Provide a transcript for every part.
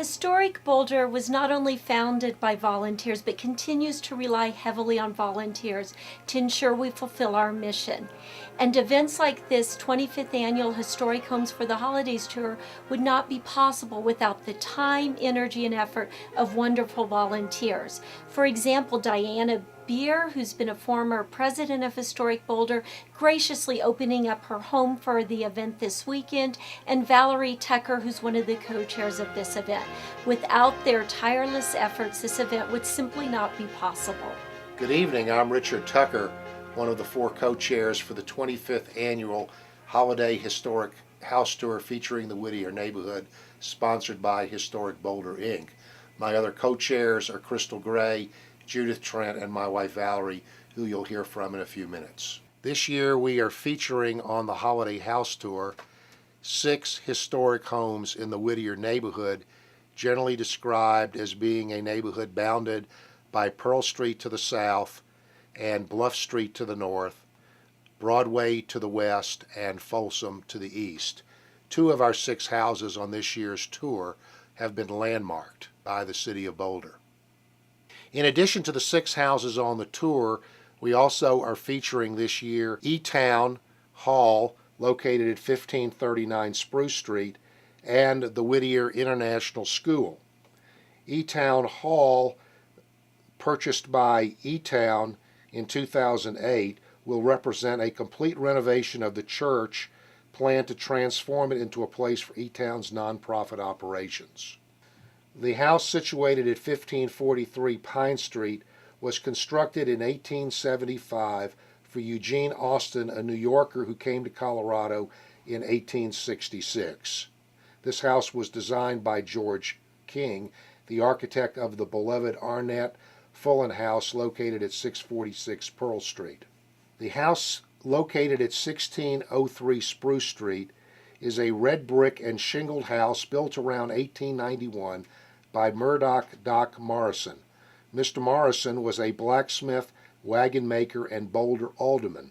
Historic Boulder was not only founded by volunteers, but continues to rely heavily on volunteers to ensure we fulfill our mission. And events like this 25th Annual Historic Homes for the Holidays Tour would not be possible without the time, energy, and effort of wonderful volunteers. For example, Diana Beer, who's been a former president of Historic Boulder, graciously opening up her home for the event this weekend, and Valerie Tucker, who's one of the co-chairs of this event. Without their tireless efforts, this event would simply not be possible. Good evening, I'm Richard Tucker, one of the 4 co-chairs for the 25th Annual Holiday Historic House Tour featuring the Whittier Neighborhood, sponsored by Historic Boulder Inc. My other co-chairs are Crystal Gray, Judith Trent, and my wife Valerie, who you'll hear from in a few minutes. This year we are featuring on the Holiday House Tour 6 historic homes in the Whittier Neighborhood, generally described as being a neighborhood bounded by Pearl Street to the south and Bluff Street to the north, Broadway to the west, and Folsom to the east. 2 of our 6 houses on this year's tour have been landmarked by the City of Boulder. In addition to the 6 houses on the tour, we also are featuring this year E-Town Hall, located at 1539 Spruce Street, and the Whittier International School. E-Town Hall, purchased by E-Town in 2008, will represent a complete renovation of the church, planned to transform it into a place for E-Town's nonprofit operations. The house, situated at 1543 Pine Street, was constructed in 1875 for Eugene Austin, a New Yorker who came to Colorado in 1866. This house was designed by George King, the architect of the beloved Arnett Fullen House located at 646 Pearl Street. The house, located at 1603 Spruce Street, is a red brick and shingled house built around 1891 by Murdoch Doc Morrison. Mr. Morrison was a blacksmith, wagon maker, and Boulder alderman.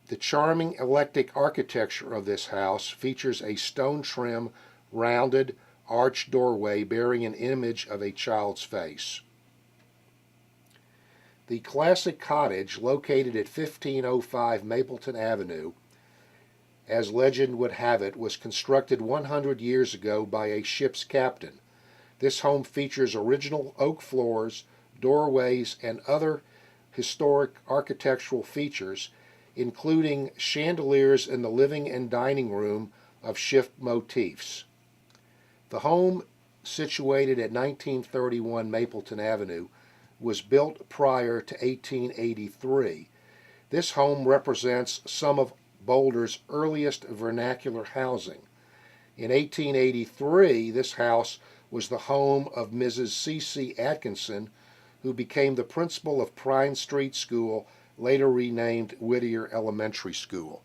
The charming eclectic architecture of this house features a stone trim, rounded, arched doorway bearing an image of a child's face. The classic cottage, located at 1505 Mapleton Avenue, as legend would have it, was constructed 100 years ago by a ship's captain. This home features original oak floors, doorways, and other historic architectural features, including chandeliers in the living and dining room of shift motifs. The home, situated at 1931 Mapleton Avenue, was built prior to 1883. This home represents some of Boulder's earliest vernacular housing. In 1883, this house was the home of Mrs. C.C. Atkinson, who became the principal of Pine Street School, later renamed Whittier Elementary School.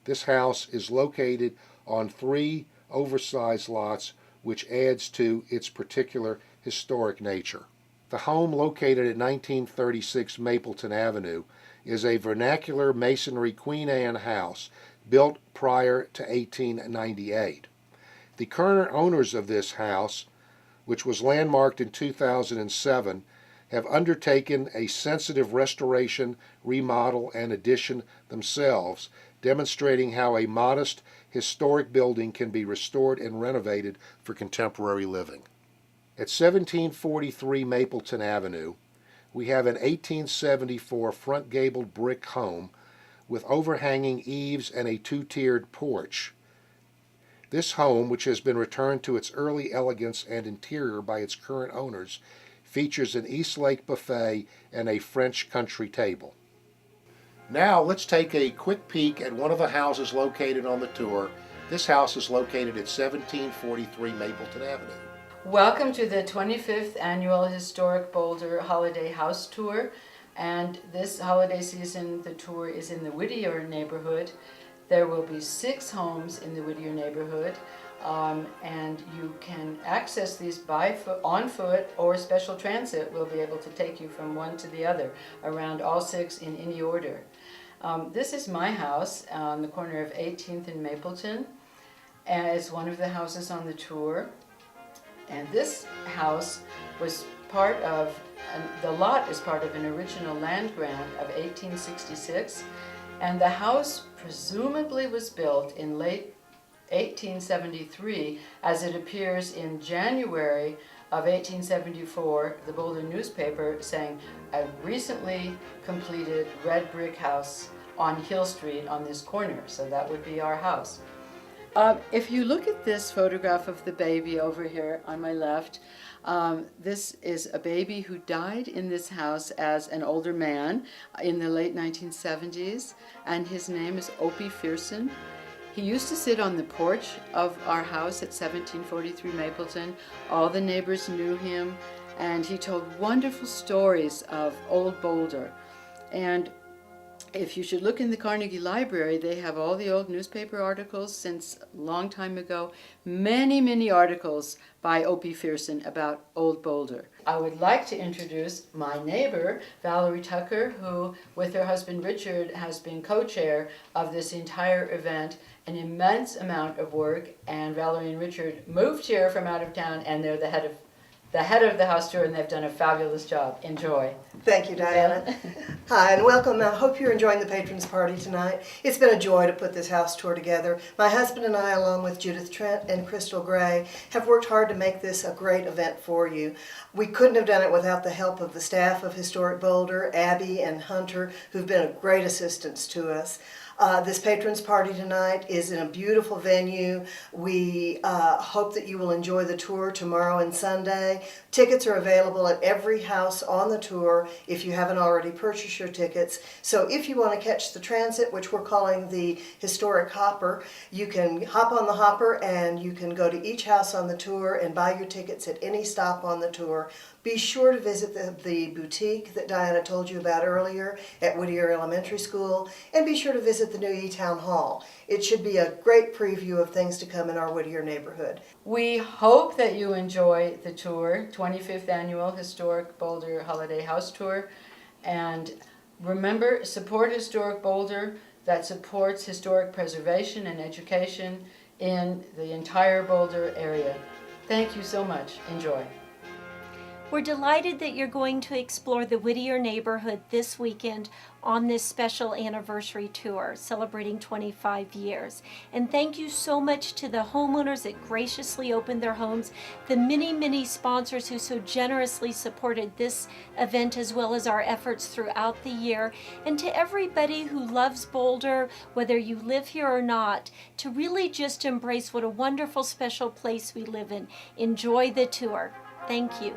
This house is located on 3 oversized lots, which adds to its particular historic nature. The home, located at 1936 Mapleton Avenue, is a vernacular masonry Queen Anne house built prior to 1898. The current owners of this house, which was landmarked in 2007, have undertaken a sensitive restoration, remodel, and addition themselves, demonstrating how a modest historic building can be restored and renovated for contemporary living. At 1743 Mapleton Avenue, we have an 1874 front gabled brick home with overhanging eaves and a 2-tiered porch. This home, which has been returned to its early elegance and interior by its current owners, features an East Lake buffet and a French country table. Now let's take a quick peek at one of the houses located on the tour. This house is located at 1743 Mapleton Avenue. Welcome to the 25th Annual Historic Boulder Holiday House Tour, and this holiday season the tour is in the Whittier Neighborhood. There will be 6 homes in the Whittier Neighborhood, and you can access these on foot, or special transit will be able to take you from one to the other around all 6 in any order. This is my house on the corner of 18th and Mapleton, and it's one of the houses on the tour. And this house was part of, the lot is part of an original land grant of 1866, and the house presumably was built in late 1873, as it appears in January of 1874, the Boulder newspaper saying a recently completed red brick house on Hill Street on this corner. So that would be our house. If you look at this photograph of the baby over here on my left, this is a baby who died in this house as an older man in the late 1970s, and his name is Opie Fearson. He used to sit on the porch of our house at 1743 Mapleton. All the neighbors knew him, and he told wonderful stories of old Boulder. And if you should look in the Carnegie Library, they have all the old newspaper articles since a long time ago. Many, many articles by Opie Fearson about old Boulder. I would like to introduce my neighbor, Valerie Tucker, who, with her husband Richard, has been co-chair of this entire event. An immense amount of work, and Valerie and Richard moved here from out of town, and they're the head of the house tour, and they've done a fabulous job. Enjoy. Thank you, Diana. Hi, and welcome. I hope you're enjoying the Patrons Party tonight. It's been a joy to put this house tour together. My husband and I, along with Judith Trent and Crystal Gray, have worked hard to make this a great event for you. We couldn't have done it without the help of the staff of Historic Boulder, Abby and Hunter, who've been a great assistance to us. This Patrons Party tonight is in a beautiful venue. We hope that you will enjoy the tour tomorrow and Sunday. Tickets are available at every house on the tour if you haven't already purchased your tickets. So if you want to catch the transit, which we're calling the Historic Hopper, you can hop on the hopper and you can go to each house on the tour and buy your tickets at any stop on the tour. Be sure to visit the boutique that Diana told you about earlier at Whittier Elementary School, and be sure to visit the new E-Town Hall. It should be a great preview of things to come in our Whittier neighborhood. We hope that you enjoy the tour, 25th Annual Historic Boulder Holiday House Tour. And remember, support Historic Boulder. That supports historic preservation and education in the entire Boulder area. Thank you so much. Enjoy. We're delighted that you're going to explore the Whittier neighborhood this weekend on this special anniversary tour celebrating 25 years. And thank you so much to the homeowners that graciously opened their homes, the many, many sponsors who so generously supported this event as well as our efforts throughout the year, and to everybody who loves Boulder, whether you live here or not, to really just embrace what a wonderful special place we live in. Enjoy the tour. Thank you.